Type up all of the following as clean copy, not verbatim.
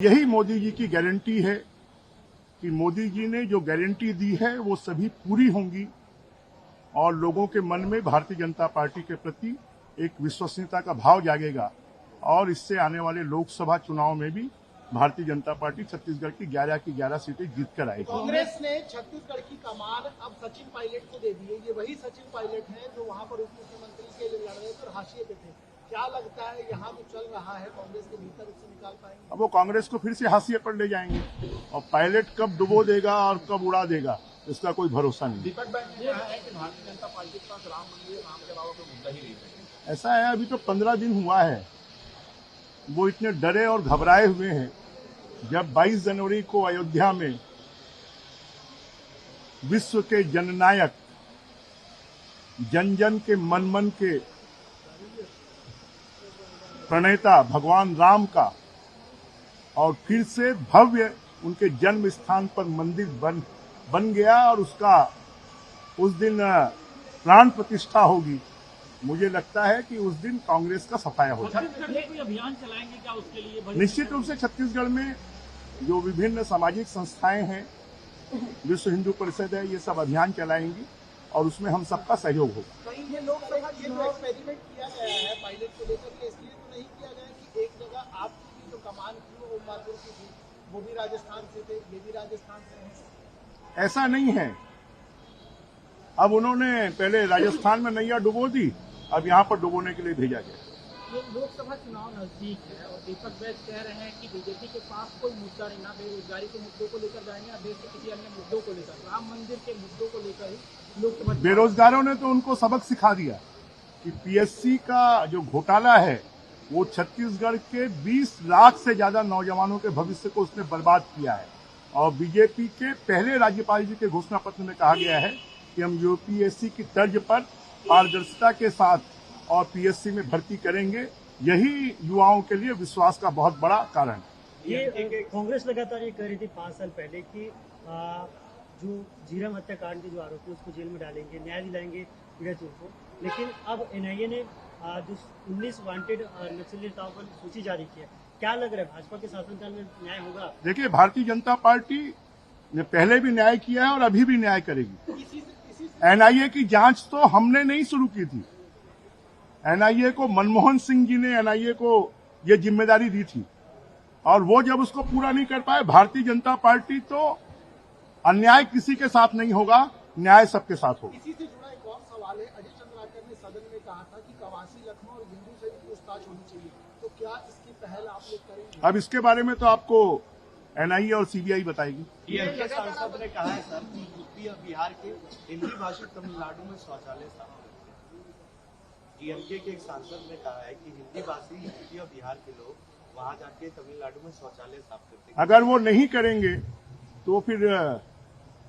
यही मोदी जी की गारंटी है कि मोदी जी ने जो गारंटी दी है वो सभी पूरी होंगी और लोगों के मन में भारतीय जनता पार्टी के प्रति एक विश्वसनीयता का भाव जागेगा और इससे आने वाले लोकसभा चुनाव में भी भारतीय जनता पार्टी छत्तीसगढ़ की 11 की 11 सीटें जीत कर आएगी। कांग्रेस ने छत्तीसगढ़ की कमान अब सचिन पायलट को दे दी है। ये वही सचिन पायलट हैं जो वहां पर उप मुख्यमंत्री के लिए लड़ रहे थे और हाशिए पे थे। क्या लगता है यहाँ जो चल रहा है कांग्रेस के भीतर उससे निकाल पाएंगे? अब वो कांग्रेस को फिर से हाशिए पर ले जाएंगे और पायलट कब डुबो देगा और कब उड़ा देगा इसका कोई भरोसा नहीं। दीपक बैठ ने कहा है कि भारतीय जनता पार्टी के पास राम मंदिर नाम के अलावा कोई मुद्दा ही नहीं है। ऐसा है, अभी तो 15 दिन हुआ है, वो इतने डरे और घबराए हुए हैं। जब 22 जनवरी को अयोध्या में विश्व के जननायक जन जन के मन मन के प्रणेता भगवान राम का और फिर से भव्य उनके जन्म स्थान पर मंदिर बन गया और उसका उस दिन प्राण प्रतिष्ठा होगी, मुझे लगता है कि उस दिन कांग्रेस का सफाया होगा। अभियान चलाएंगे क्या उसके लिए? निश्चित रूप से छत्तीसगढ़ में जो विभिन्न सामाजिक संस्थाएं हैं, विश्व हिंदू परिषद है, ये सब अभियान चलाएंगी और उसमें हम सबका सहयोग होगा। कहीं ये लोकसभा ये जो एक्सपेरिमेंट किया गया है पायलट को लेकर के, इसलिए तो नहीं किया गया कि एक जगह आपकी जो कमान थी वो उम्मादपुर की थी, वो भी राजस्थान से थे, ये भी राजस्थान से है। ऐसा नहीं है। अब उन्होंने पहले राजस्थान में नैया डुबो दी, अब यहाँ पर डुबोने के लिए भेजा गया। ये लोकसभा चुनाव नजदीक है और दीपक बैज कह रहे हैं कि बीजेपी के पास कोई मुद्दा नहीं, ना बेरोजगारी के मुद्दों को लेकर जाएंगे, ना देश के किसी अन्य मुद्दों को लेकर, राम मंदिर के मुद्दों को लेकर ही लोकसभा। बेरोजगारों ने तो उनको सबक सिखा दिया कि पीएससी का जो घोटाला है वो छत्तीसगढ़ के 20 लाख से ज्यादा नौजवानों के भविष्य को उसने बर्बाद किया है। और बीजेपी के पहले राज्यपाल जी के घोषणा पत्र में कहा गया है कि हम यूपीएससी की तर्ज पर पारदर्शिता के साथ और पीएससी में भर्ती करेंगे। यही युवाओं के लिए विश्वास का बहुत बड़ा कारण है। ये कांग्रेस लगातार ये कह रही थी 5 साल पहले कि जो झीरम हत्याकांड के जो आरोपी उसको जेल में डालेंगे, न्याय दिलाएंगे पीड़ित को, लेकिन अब एनआईए ने जो 19 वांटेड नक्सली नेताओं पर सूची जारी की है। क्या लग रहा है भाजपा के शासनकाल में न्याय होगा? देखिए, भारतीय जनता पार्टी ने पहले भी न्याय किया है और अभी भी न्याय करेगी। एनआईए की जांच तो हमने नहीं शुरू की थी। एनआईए को मनमोहन सिंह जी ने एनआईए को ये जिम्मेदारी दी थी और वो जब उसको पूरा नहीं कर पाए, भारतीय जनता पार्टी तो अन्याय किसी के साथ नहीं होगा, न्याय सबके साथ होगा। इसी से जुड़ा एक और सवाल है। अजय चंद्राकर ने सदन में कहा था कि कवासी लखनऊ और बिंदु से भी पूछताछ होनी चाहिए, तो क्या इसकी पहल आप लोग करेंगे? अब इसके बारे में तो आपको एनआईए और सीबीआई बताएगी। डीएमके सांसद ने कहा है सर कि यूपी और बिहार के हिंदी भाषी तमिलनाडु में शौचालय साफ करते हैं। डीएमके के एक सांसद ने कहा है कि हिंदी भाषी यूपी और बिहार के लोग वहां जाके तमिलनाडु में शौचालय साफ करते हैं। अगर वो नहीं करेंगे तो फिर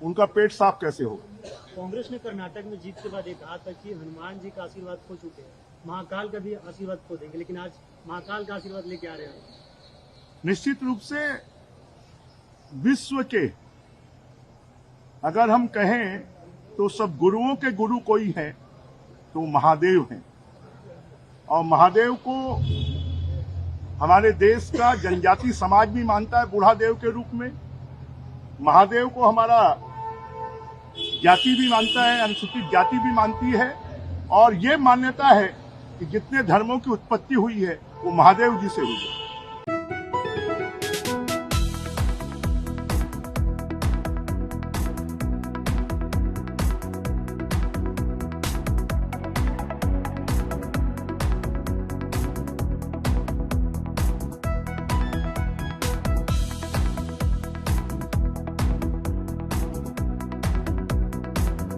उनका पेट साफ कैसे होगा? कांग्रेस ने कर्नाटक में जीत के बाद ये कहा था कि हनुमान जी का आशीर्वाद खो चुके हैं, महाकाल का भी आशीर्वाद खो देंगे, लेकिन आज महाकाल का आशीर्वाद लेके आ रहे हैं। निश्चित रूप से विश्व के अगर हम कहें तो सब गुरुओं के गुरु कोई है तो महादेव हैं और महादेव को हमारे देश का जनजाति समाज भी मानता है बूढ़ा देव के रूप में। महादेव को हमारा जाति भी मानता है, अनुसूचित जाति भी मानती है और ये मान्यता है कि जितने धर्मों की उत्पत्ति हुई है वो महादेव जी से हुई है।